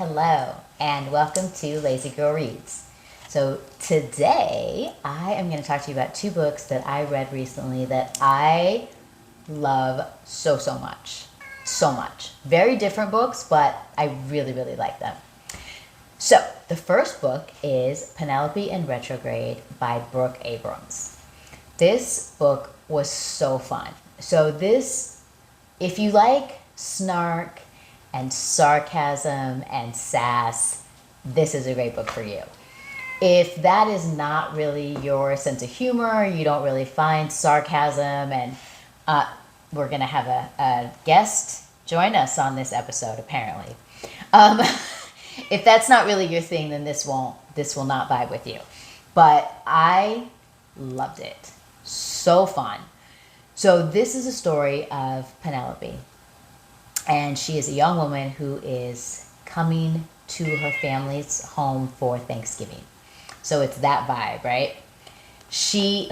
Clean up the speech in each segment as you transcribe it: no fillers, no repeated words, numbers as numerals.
Hello, and welcome to Lazy Girl Reads. So today I am going to talk to you about two books that I read recently that I love so much. So much. Very different books, but I really like them. So the first book is Penelope in Retrograde by Brooke Abrams. This book was so fun. If you like snark and sarcasm and sass, this is a great book for you. If that is not really your sense of humor, you don't really find sarcasm, and we're going to have a guest join us on this episode, apparently. If that's not really your thing, then this will not vibe with you. But I loved it. So fun. So this is a story of Penelope. And she is a young woman who is coming to her family's home for Thanksgiving. So it's that vibe, right?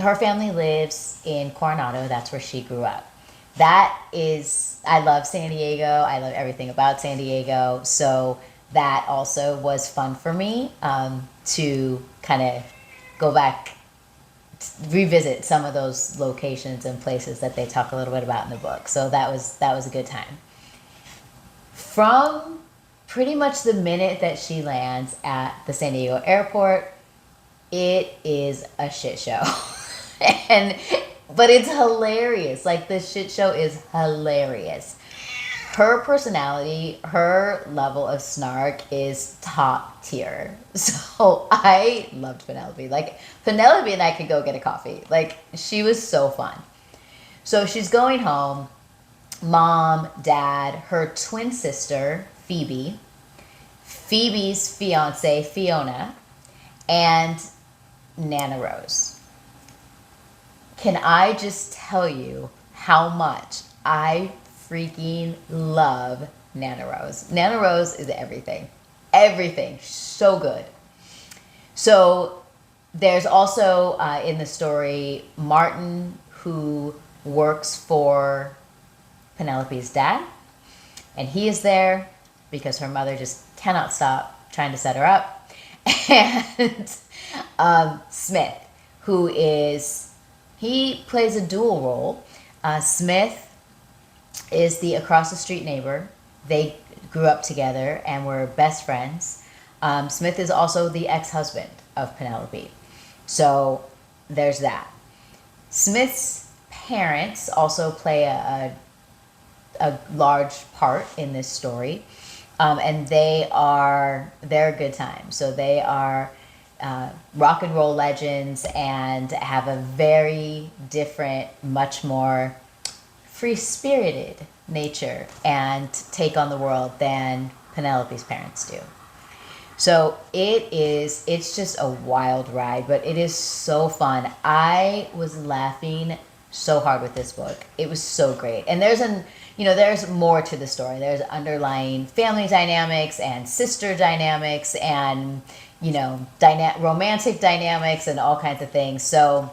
Her family lives in Coronado. That's where she grew up. I love San Diego. I love everything about San Diego. So that also was fun for me to kind of go back, revisit some of those locations and places that they talk a little bit about in the book. So that was a good time. From pretty much the minute that she lands at the San Diego airport, it is a shit show. But it's hilarious. Like, the shit show is hilarious. Her personality, her level of snark is top tier. So I loved Penelope. Like, Penelope and I could go get a coffee. Like, she was so fun. So she's going home. Mom, dad, her twin sister, Phoebe, Phoebe's fiance, Fiona, and Nana Rose. Can I just tell you how much I freaking love Nana Rose? Nana Rose is everything. Everything. So good. So there's also in the story Martin, who works for Penelope's dad, and he is there because her mother just cannot stop trying to set her up. And Smith, he plays a dual role. Smith is the across the street neighbor. They grew up together and were best friends. Smith is also the ex-husband of Penelope. So there's that. Smith's parents also play a large part in this story, and they're a good time. So they are rock and roll legends and have a very different, much more free-spirited nature and take on the world than Penelope's parents do. So it's just a wild ride, but it is so fun. I was laughing so hard with this book. It was so great. And there's more to the story. There's underlying family dynamics and sister dynamics and, romantic dynamics and all kinds of things. So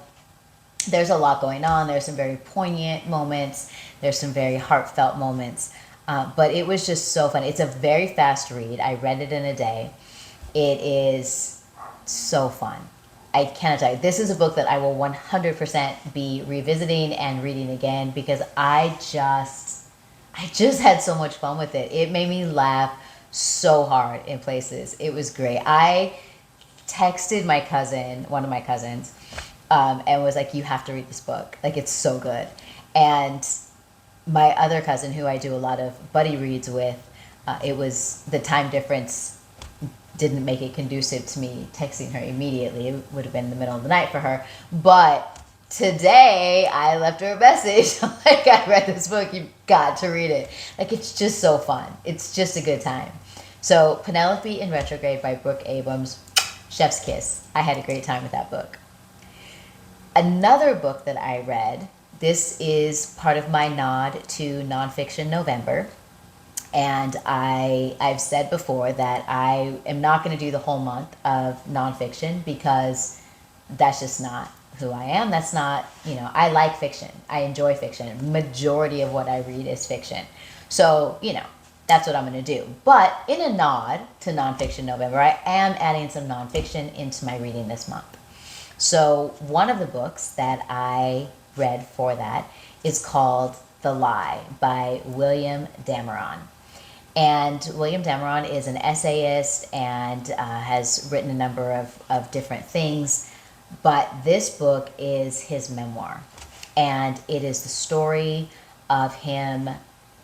there's a lot going on. There's some very poignant moments. There's some very heartfelt moments. But it was just so fun. It's a very fast read. I read it in a day. It is so fun. I cannot tell you. This is a book that I will 100% be revisiting and reading again because I just had so much fun with it. It made me laugh so hard in places. It was great. I texted one of my cousins, and was like, you have to read this book. Like, it's so good. And my other cousin, who I do a lot of buddy reads with, it was the time difference didn't make it conducive to me texting her immediately. It would have been in the middle of the night for her. But today, I left her a message. I'm like, I read this book. You've got to read it. Like, it's just so fun. It's just a good time. So, Penelope in Retrograde by Brooke Abrams. Chef's kiss. I had a great time with that book. Another book that I read, this is part of my nod to non-fictionNovember. And I've said before that I am not going to do the whole month of nonfiction because that's just not who I am. That's not, I like fiction. I enjoy fiction. Majority of what I read is fiction. So, that's what I'm going to do. But in a nod to Nonfiction November, I am adding some nonfiction into my reading this month. So one of the books that I read for that is called The Lie by William Dameron. And William Dameron is an essayist and has written a number of different things. But this book is his memoir. And it is the story of him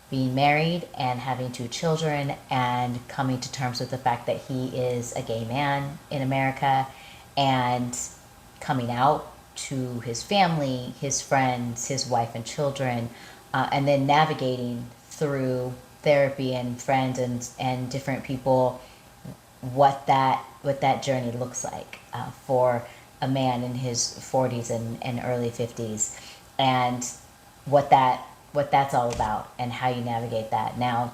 being married and having 2 children and coming to terms with the fact that he is a gay man in America and coming out to his family, his friends, his wife and children, and then navigating through therapy and friends and different people what that journey looks like for a man in his 40s and early 50s, and what that's all about and how you navigate that. Now,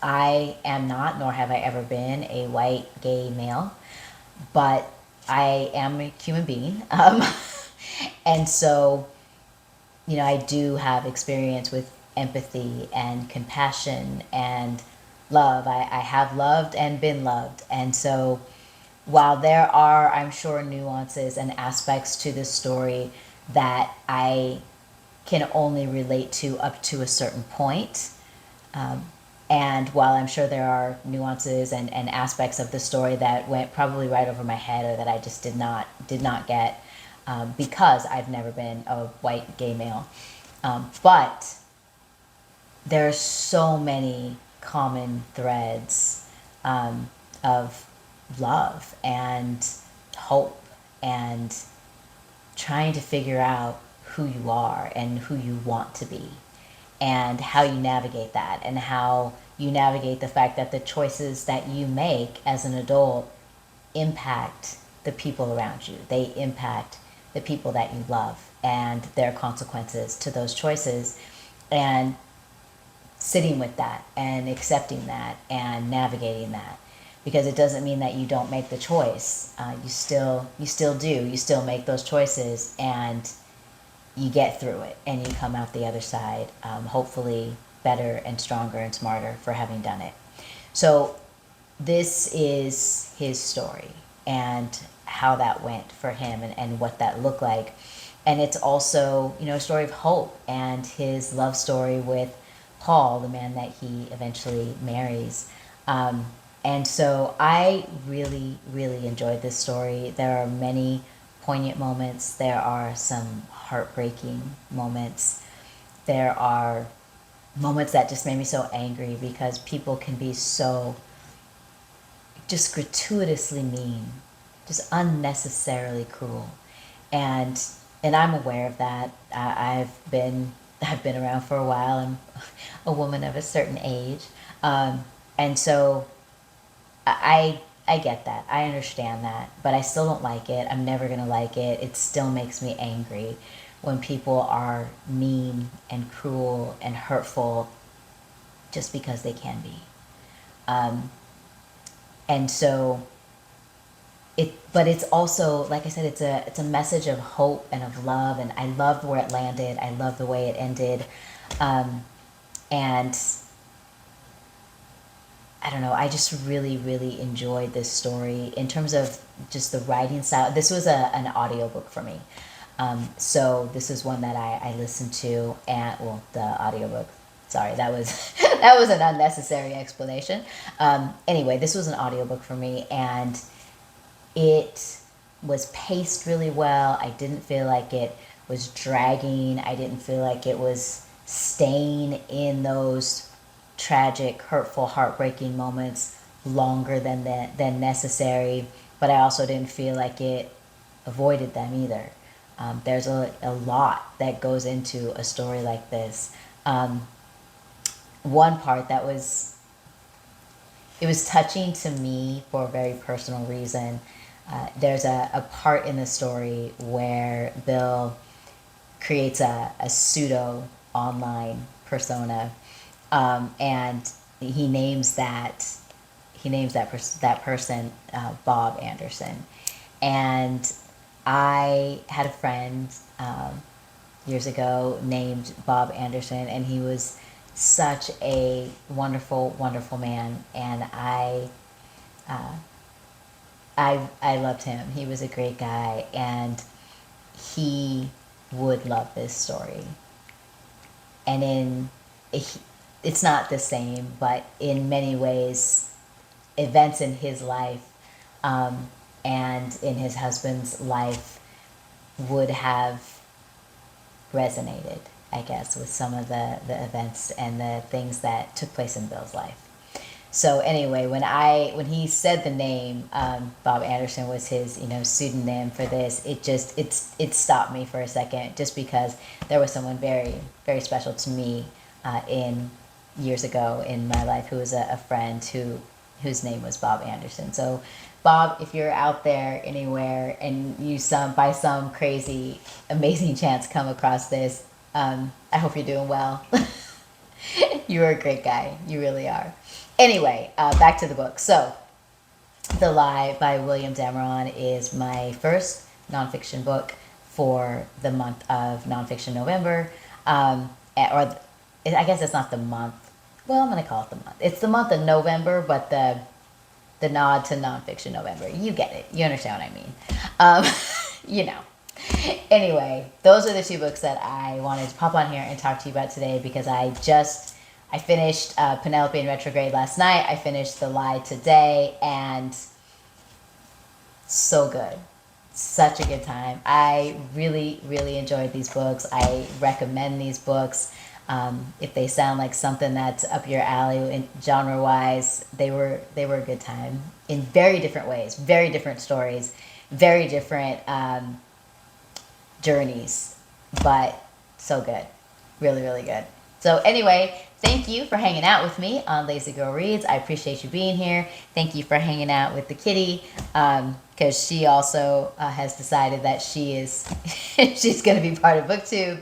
I am not, nor have I ever been, a white gay male, but I am a human being. And so, I do have experience with empathy and compassion and love. I have loved and been loved. And so, while there are, I'm sure, nuances and aspects to this story that I can only relate to up to a certain point, and while I'm sure there are nuances and aspects of the story that went probably right over my head or that I just did not get, because I've never been a white gay male, but there are so many common threads of love and hope and trying to figure out who you are and who you want to be and how you navigate that and how you navigate the fact that the choices that you make as an adult impact the people around you. They impact the people that you love and their consequences to those choices, and sitting with that and accepting that and navigating that, because it doesn't mean that you don't make the choice. You still do. You still make those choices, and you get through it, and you come out the other side, hopefully better and stronger and smarter for having done it. So this is his story and how that went for him and what that looked like. And it's also, a story of hope and his love story with Paul, the man that he eventually marries. And so I really, really enjoyed this story. There are many poignant moments. There are some heartbreaking moments. There are moments that just made me so angry because people can be so just gratuitously mean, just unnecessarily cruel. And I'm aware of that. I've been around for a while. I'm a woman of a certain age. And so I get that. I understand that. But I still don't like it. I'm never going to like it. It still makes me angry when people are mean and cruel and hurtful just because they can be. And so but it's also, like I said, it's a message of hope and of love, and I loved where it landed. I love the way it ended. And I don't know, I just really, really enjoyed this story in terms of just the writing style. This was an audiobook for me. So this is one that I listened to, and the audiobook. Sorry, that was that was an unnecessary explanation. Anyway, this was an audiobook for me, and it was paced really well. I didn't feel like it was dragging. I didn't feel like it was staying in those tragic, hurtful, heartbreaking moments longer than necessary. But I also didn't feel like it avoided them either. There's a lot that goes into a story like this. One part that was touching to me for a very personal reason. There's a part in the story where Bill creates a pseudo online persona, and he names that person Bob Anderson. And I had a friend years ago named Bob Anderson, and he was such a wonderful, wonderful man, and uh, I loved him. He was a great guy, and he would love this story. And it's not the same, but in many ways, events in his life um, and in his husband's life would have resonated, I guess, with some of the events and the things that took place in Bill's life. So anyway, when he said the name, Bob Anderson was his pseudonym for this. It stopped me for a second, just because there was someone very, very special to me in years ago in my life who was a friend whose name was Bob Anderson. So Bob, if you're out there anywhere and you by some crazy amazing chance come across this, I hope you're doing well. You're a great guy. You really are. Anyway, back to the book. So, The Lie by William Dameron is my first nonfiction book for the month of Non-Fiction-November. Or I guess it's not the month. Well, I'm going to call it the month. It's the month of November, but the nod to Non-Fiction-November. You get it. You understand what I mean. You know. Anyway, those are the two books that I wanted to pop on here and talk to you about today, because I finished Penelope and Retrograde last night. I finished The Lie today, and so good. Such a good time. I really, really enjoyed these books. I recommend these books. If they sound like something that's up your alley genre-wise, they were a good time in very different ways, very different stories, very different journeys, but so good. Really, really good. So anyway, thank you for hanging out with me on Lazy Girl Reads. I appreciate you being here. Thank you for hanging out with the kitty, because she also has decided that she's going to be part of BookTube.